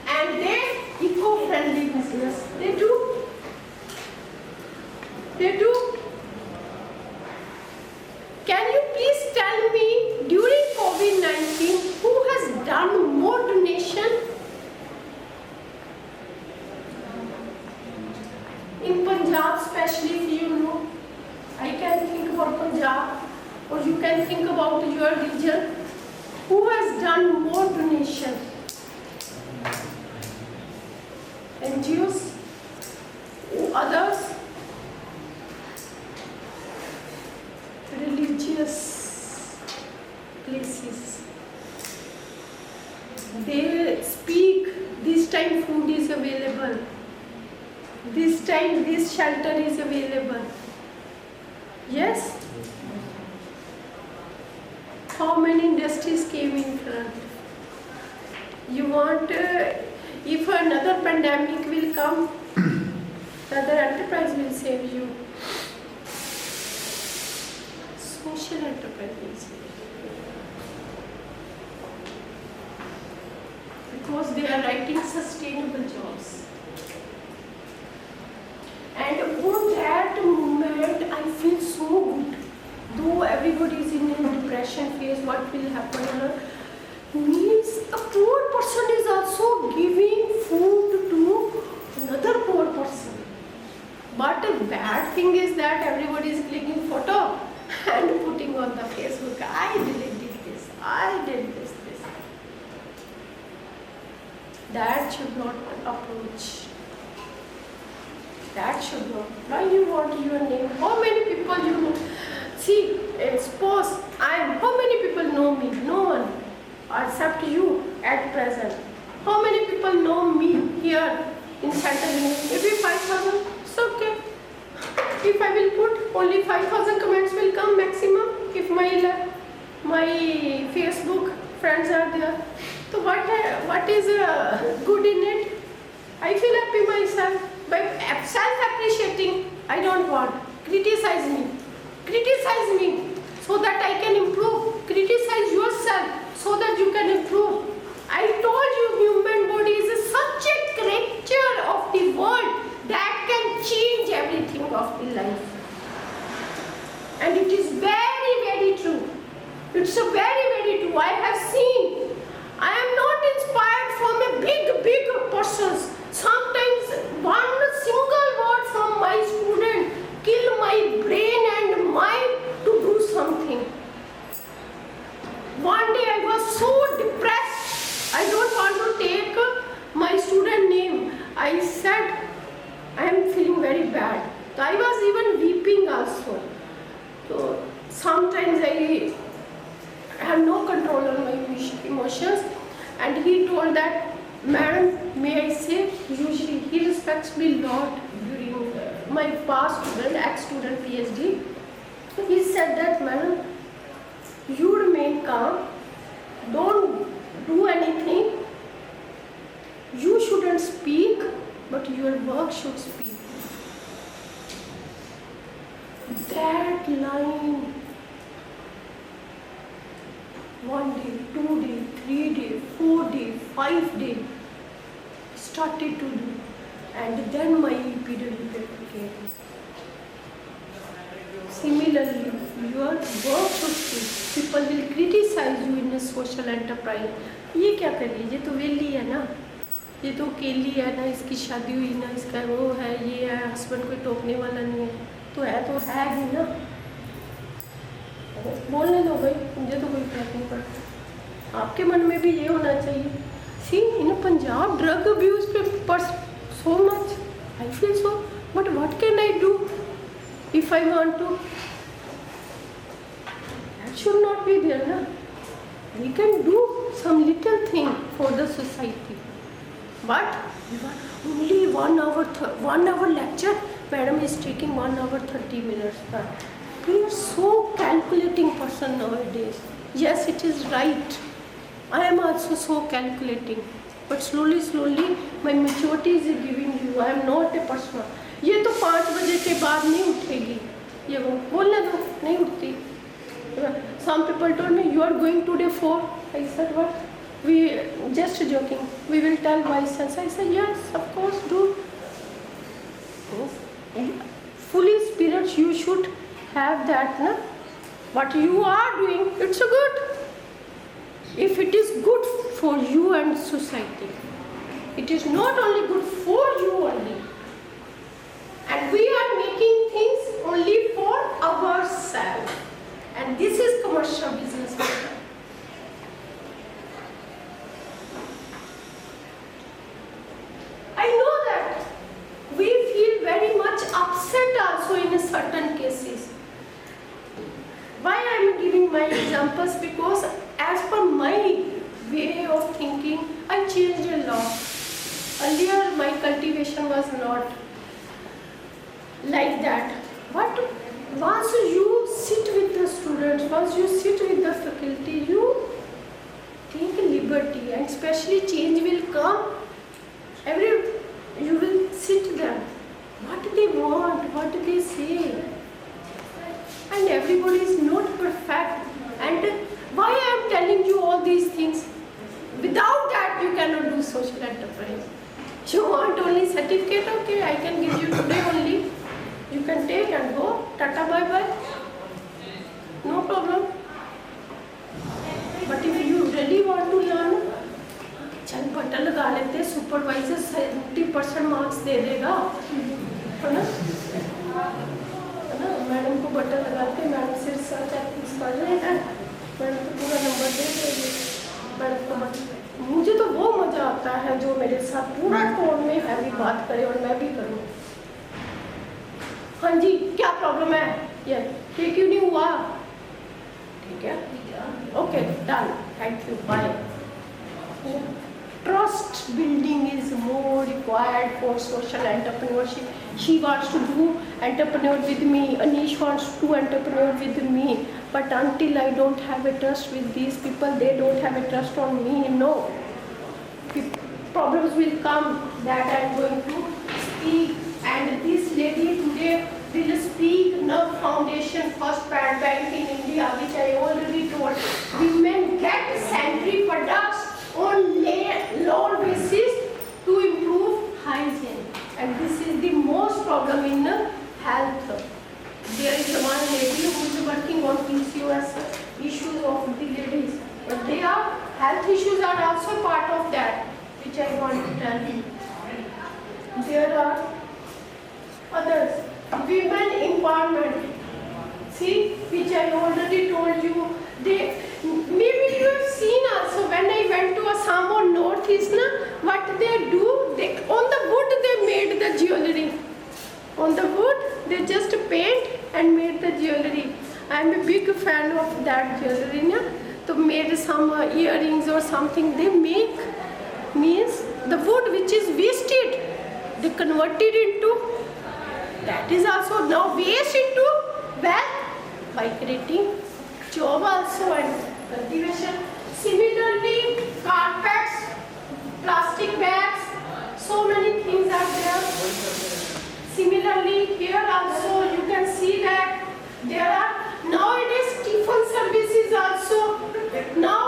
And they eco-friendly business. They do. Can you please tell me during COVID-19 who has done more donation? In Punjab especially, if you know, I can think about Punjab or you can think about your region. Who has done more donation? NGOs? Others? Religious places. They speak, this time food is available. This time this shelter is available. Yes? How many industries came in front? You want, if another pandemic will come, another enterprise will save you. Social enterprise. Because they are writing sustainable jobs. And for that moment, I feel so good. Though everybody is in a depression phase, what will happen? Means a poor person is also giving food to another poor person. But a bad thing is that everybody is clicking photo and putting on the Facebook, I did this, I did this. That should not approach. That should not. Why you want your name? How many people you know? See, suppose how many people know me? No one, except you at present. How many people know me here in Central University? Maybe 5,000. It's okay. If I will put only 5,000 comments will come maximum. If my Facebook friends are there, so what is good in it? I feel happy myself. By self-appreciating, I don't want. Criticize me so that I can improve. Criticize yourself so that you can improve. I told you human body is such a creature of the world that can change everything of the life. And it is very, very true. It's a very, very true. I have seen. I am not inspired from a big persons. Sometimes one single word from my student kill my brain and mind to do something. One day I was so depressed. I don't want to take my student name. I said, I am feeling very bad. So I was even weeping also. So sometimes I have no control on my emotions. And he told that, Madam, may I say, usually he respects me a lot during my past student, ex-student PhD. He said that, Madam, you remain calm, don't do anything. You shouldn't speak, but your work should speak. That line 1 day, 2 day, 3 day, 4 day, 5 day. Started to do, and then my periodic paper came. Similarly, your work should speak. People will criticize you in a social enterprise. ये क्या कर रही है, ये तो वेली है ना, ये तो अकेली है ना, इसकी शादी हुई ना, इसका वो है, ये है, हस्बैंड कोई टोकने वाला नहीं है, तो है ही ना, बोलने दो भाई, मुझे तो कोई फर्क नहीं पड़ता। आपके मन में भी ये होना चाहिए। सी इन पंजाब ड्रग अब्यूज पर so much, I feel so, but what can I do if I want to? That should not be there, na. We can do some little thing for the society, but only 1 hour 1 hour lecture. Madam is taking 1 hour 30 minutes. We are so calculating person nowadays. Yes, it is right. I am also so calculating, but slowly my maturity is giving you. I am not a person. ये तो 5 बजे के बाद नहीं उठेगी, ये वो बोलने दो, नहीं उठती। Some people told me you are going today 4. I said what? We just joking. We will tell vice chancellor. I said yes, of course do. Fully spirit, you should have that, na? What you are doing, it's a good. If it is good for you and society, it is not only good for you only. And we are making things only for ourselves. And this is commercial business. I know that we feel very much upset also in certain cases. Why I am giving my examples? Because as per my way of thinking, I changed a lot. Earlier my cultivation was not like that. But once you sit with the students, once you sit with the faculty, you take liberty, and especially change will come. You will sit them. What they want, what they say. And everybody is not perfect. And why I am telling you all these things? Without that you cannot do social enterprise. You want only certificate, okay, I can give you today only. You can take and go, tata bye bye, no problem. But if you really want to learn, चल button लगा लेते, supervisor 70% marks दे देगा, है ना? Madam को button लगा के madam से रिसर्च एक्टिविटीज कर रहे हैं, मैडम को पूरा नंबर दे देगी, मैडम को मुझे तो वो मज़ा आता है जो मेरे साथ पूरा टोन में हैवी बात करे और मैं भी करूँ। हाँ जी, क्या प्रॉब्लम है? ये क्यों नहीं हुआ? ठीक है, okay done, thank you, bye. Trust building is more required for social entrepreneurship. She wants to do entrepreneur with me, Anish wants to do entrepreneur with me, but until I don't have a trust with these people, they don't have a trust on me, no. Problems will come that I am going to speak, and this lady today will speak Nerve Foundation First Bank in India, which I already told. Women get sanitary products on loan basis to improve hygiene, and this is the most problem in health. There is one lady who is working on PCOS issues of the ladies, but they are health issues are also part of that, which I want to tell you. There are others, women empowerment. See, which I already told you. Maybe you have seen also when I went to Assam or Northeast, na, what they do, on the wood they made the jewelry. On the wood they just paint and made the jewelry. I am a big fan of that jewelry. Na? So made some earrings or something they make, means the wood which is wasted, they converted into, that is also now waste into wealth by creating job also and cultivation. Similarly, carpets, plastic bags, so many things are there. Similarly, here also you can see that there are nowadays tiffin services also. Now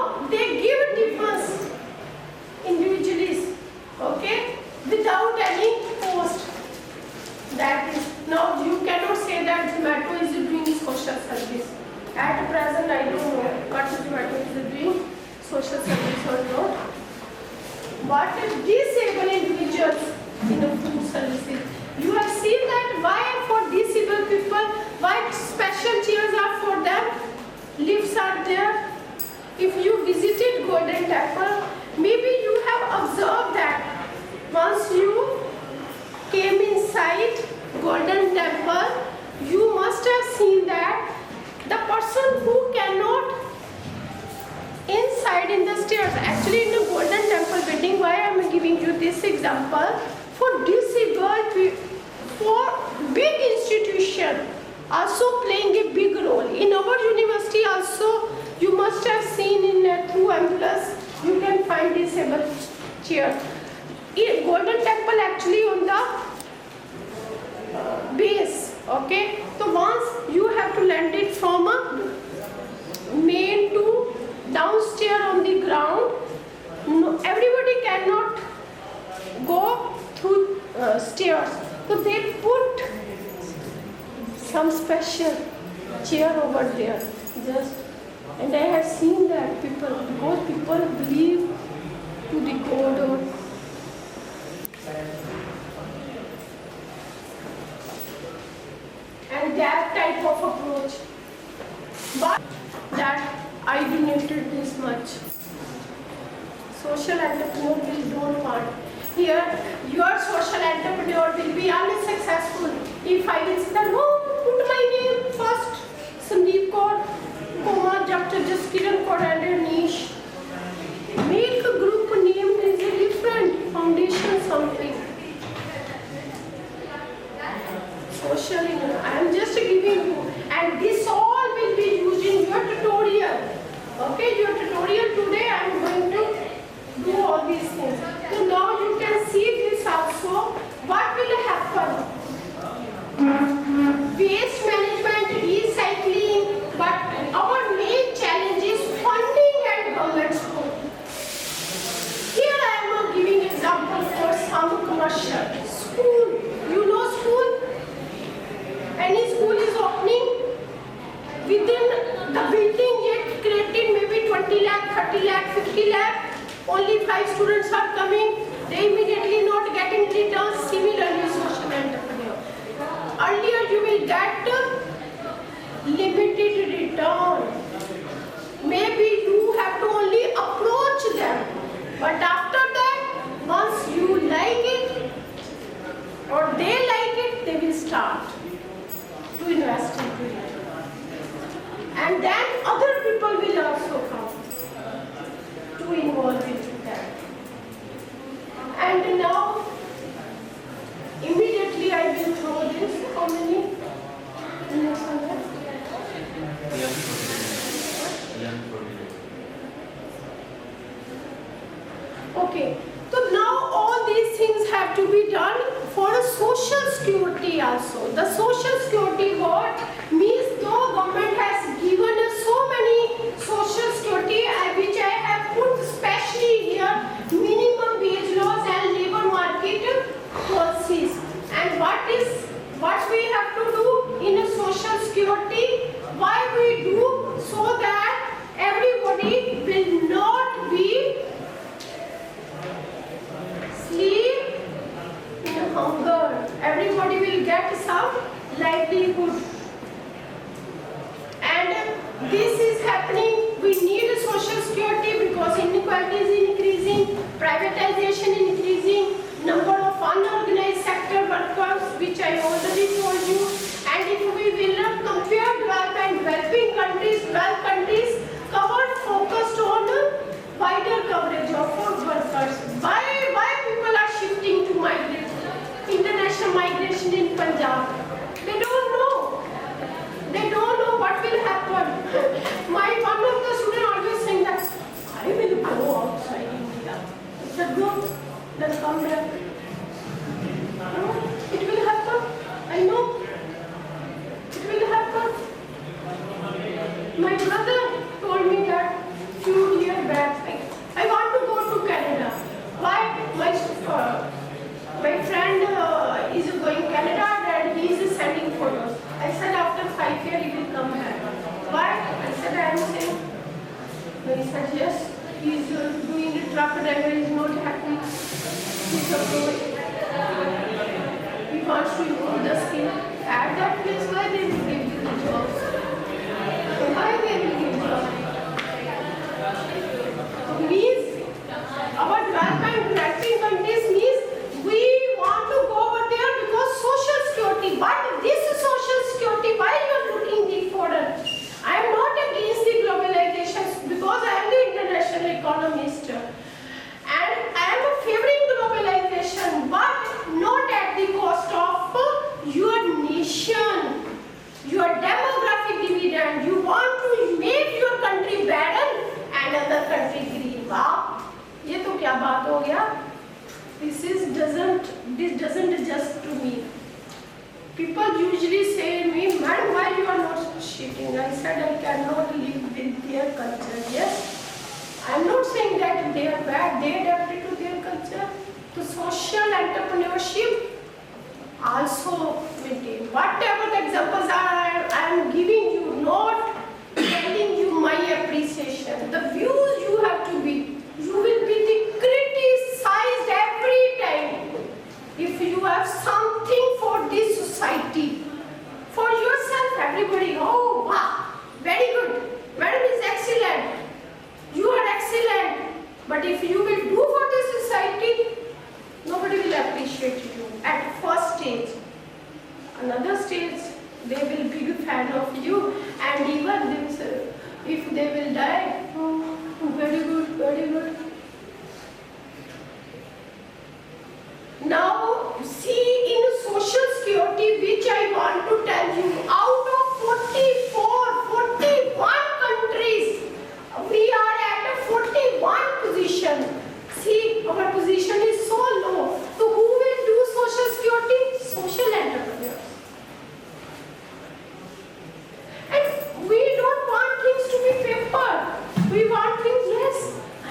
social service or not. But disabled individuals in the food services, you have seen that why for disabled people, why special chairs are for them, lifts are there. If you visited Golden Temple, maybe you have observed that once you came inside Golden Temple, you must have seen that the person who cannot inside in the stairs, actually in the Golden Temple building, why I am giving you this example, for disabled people, for big institution also playing a big role. In our university also, you must have seen in through ambulance, you can find disabled chair. In Golden Temple actually on the base, okay? So once you have to land it from a main to downstairs on the ground, no, everybody cannot go through stairs. So they put some special chair over there. Just, and I have seen that people, because people believe to the God or and that type of approach. But that I donated this much. Social entrepreneur will don't want. Here, your social entrepreneur will be unsuccessful if I will say that, no, put my name first, Sandeep Kaur, comma, Dr. Jaskiran Kaur and niche. Make a group name is a different foundation something. Social, I am just giving you, and this all will be used in your tutorial. Okay, your tutorial today I am going to do all these things. So now you can see this also. What will happen? Waste management, recycling, but our main challenge is funding and government support. Here I am giving example for some commercial. School, you know school? Any school is opening, within the building yet created maybe 20 lakh, 30 lakh, 50 lakh, only 5 students are coming, they immediately not getting returns. Similarly social entrepreneur. Earlier you will get limited return. Maybe you have to only approach them, but after that, once you like it or they like it, they will start to invest into it. And then other people will also come to involve into that. And now, immediately I will throw this. How many minutes are there? Okay. So now all these things have to be done for a social security also. The social security what means though government has given us so many social security which I have put especially here, minimum wage laws and labor market policies. And what we have to do in a social security, why we do, so that everybody will not be sleep in hunger. Everybody will get some livelihood. And this is happening. We need a social security because inequality is increasing, privatization increasing, number of unorganized sector workers, which I already told you. And if we will not compare development, developing countries, 12 countries covered, focused on wider coverage of food workers. Why people are shifting to migrate? International migration in Punjab. They don't know. They don't know what will happen. One of the students always saying that I will go outside India. I said, go, then come back. No, it will happen. I know. It will happen. My brother told me that few years back, I want to go to Canada. Why? My friend is going to Canada and he is sending photos. I said after 5 years he will come back. Why? I said I am saying. He said yes. He's doing the truck driver, he's not happy. He's afraid. He wants to improve the skill. At that place, why they will give you the jobs? Why they will give jobs? Means our development developing countries means we want to go over there because social security. But this social security, why you are looking for it? I am not against the globalization because I am the international economist. And I am favoring globalization, but not at the cost of your nation, your demographic dividend. You want to make your country better and other country green. Wow, ये तो क्या बात हो गया? This doesn't just to me. People usually say to me, "Madam, why you are not cheating?" I said, I cannot live with their culture. Yes. I am not saying that they are bad, they adapted to their culture. So social entrepreneurship also maintain. Whatever the examples are, I am giving you, not telling you my appreciation. The views you have to be. You will be criticized every time. If you have something for this society, for yourself, everybody, oh wow, very good. Madam is excellent. You are excellent, but if you will do for the society, nobody will appreciate you at first stage. Another stage, they will be a fan of you, and even themselves, if they will die, oh, very good, very good. Now, see in social security, which I want to tell you, out of 41 countries, we are at a 41 position. See, our position is so low. So who will do social security? Social entrepreneurs. And we don't want things to be paper. We want things, yes,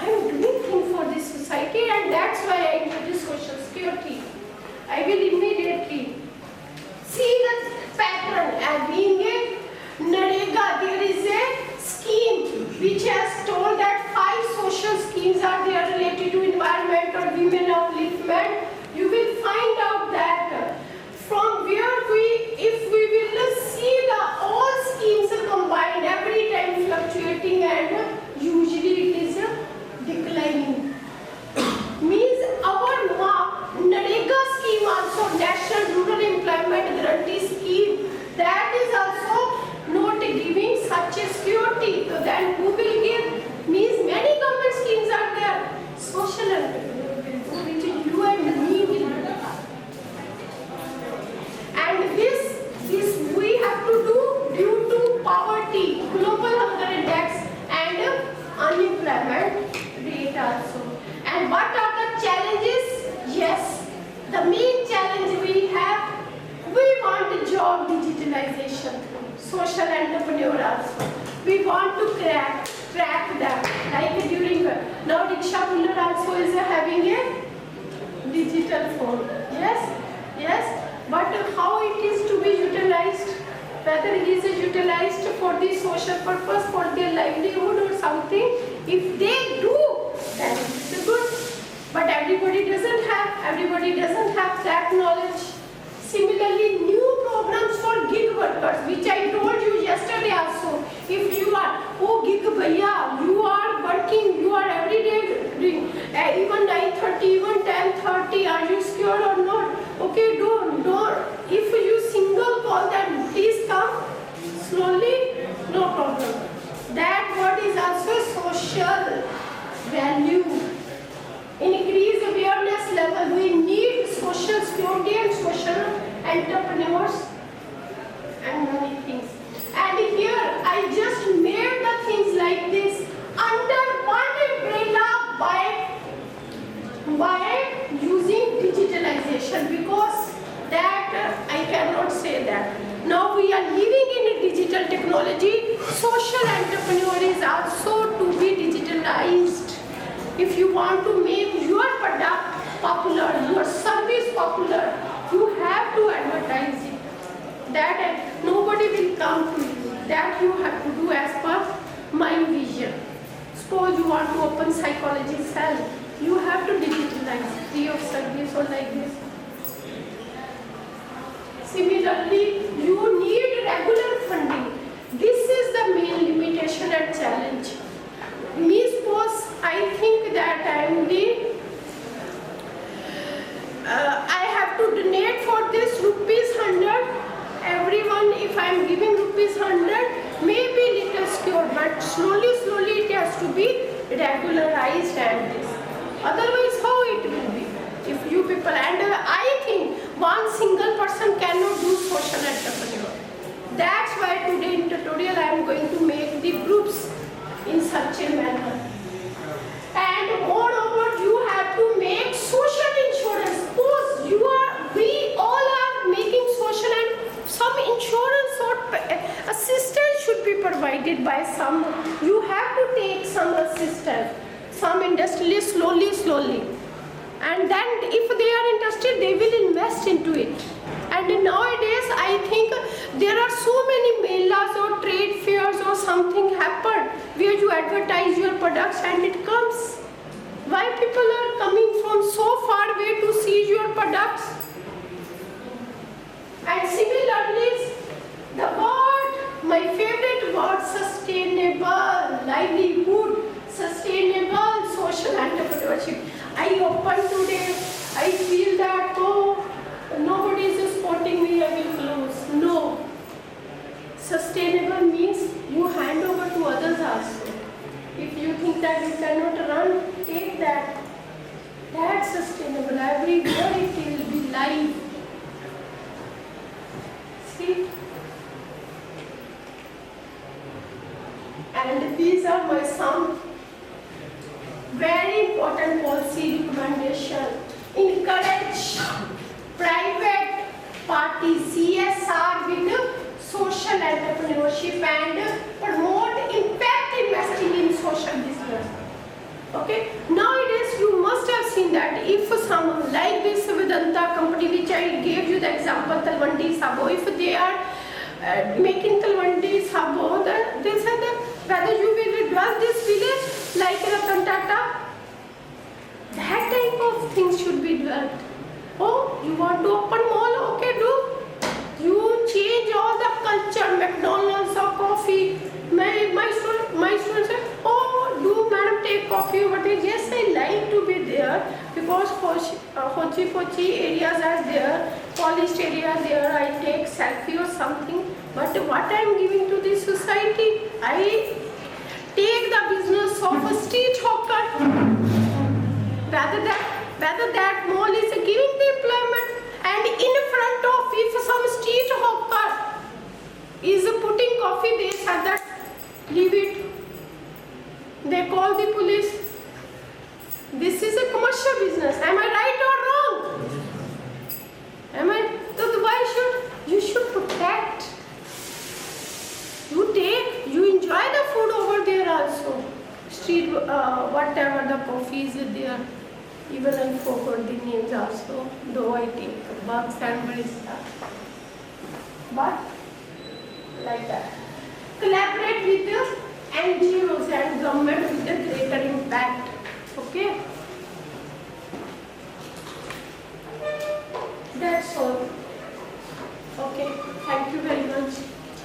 I am doing things for this society, and that's why I introduce social security. I will immediately see the pattern. And being a Narega, there is a scheme which has told that 5 social schemes are there related to environment or women upliftment. You will find out that from where if we will see the all schemes combined, every time fluctuating and usually it is declining. Means our Narega scheme also, National Rural Employment Guarantee Scheme, that is also not giving such a security. So then who will give? Means many government schemes are there. Social entrepreneur will do, which you and me will do. And this we have to do due to poverty, global hunger index, and unemployment rate also. And what are the challenges? Yes, the main challenge we have, we want job digitalization, social entrepreneur also. We want to crack them. Like during, now Diksha Puller also is having a digital phone. Yes. But how it is to be utilized? Whether it is utilized for the social purpose, for their livelihood or something, if they do, then it's good. But everybody doesn't have that knowledge. Similarly, new programs for gig workers, which I told you yesterday also. If you are, oh gig bhaiya, you are working, you are every day doing, even 9:30, even 10:30, are you scared or not? Okay, don't. If you single call that, please come slowly, no problem. That word is also social value. Increase awareness level. We need social security and social entrepreneurs and many things. And here I just made the things like this under one umbrella by using digitalization, because that I cannot say that. Now we are living in a digital technology. Social entrepreneur is also to be digitalized. If you want to make your product popular, your service popular, you have to advertise it. That nobody will come to you. That you have to do as per my vision. Suppose suppose you want to open psychology cell, you have to digitalize, free of service or like this. Similarly, you need regular funding. This is the main limitation and challenge. Me suppose I think that I have to donate for this ₹100. Everyone, if I am giving ₹100, maybe little secure, but slowly it has to be regularized and this. Otherwise, how it will be? If you people, and I think one single person cannot do social entrepreneur. That's why today in tutorial I am going to make the groups in such a manner. And moreover, you have to make social insurance. Suppose we all are making social, and some insurance or assistance should be provided by some. You have to take some assistance, some industrialists slowly. And then if they are interested, they will invest into it. And nowadays, I think there are so many melas or trade fairs or something happen where you advertise your products and it comes. Why people are coming from so far away to see your products? And similarly, the word, my favorite word, sustainable livelihood, sustainable social entrepreneurship. I open today, I feel that, oh, nobody is supporting me, I will close. No. Sustainable means you hand over to others also. If you think that you cannot run, take that. That's sustainable. Everywhere it will be live. See? And these are my some very important policy recommendation. Encourage private party CSR with social entrepreneurship and promote impact investing in social business. Okay. Nowadays you must have seen that if some like this Vedanta company which I gave you the example, Talwandi Sabo, if they are making Talwandi Sabo, then they said that whether you will develop this village like Ratan Tata, that type of things should be developed. Oh, you want to open mall? Okay, do. You change all the culture, McDonald's or coffee. My students say, oh, do madam take coffee over there? Yes, I like to be there because Hochi areas are there, polished areas there. I take selfie or something. But what I am giving to the society, I take the business of a street hawker. Whether that mall is giving the employment, and in front of, if some street hawker is putting coffee, they said that leave it. They call the police. This is a commercial business. Am I right or wrong? Am I? So why you should protect? You enjoy the food over there also. Street, whatever the coffee is there. Even I forgot the names also, though I take bugs and barista. But like that. Collaborate with the NGOs and government with a greater impact. Okay? That's all. Okay, thank you very much.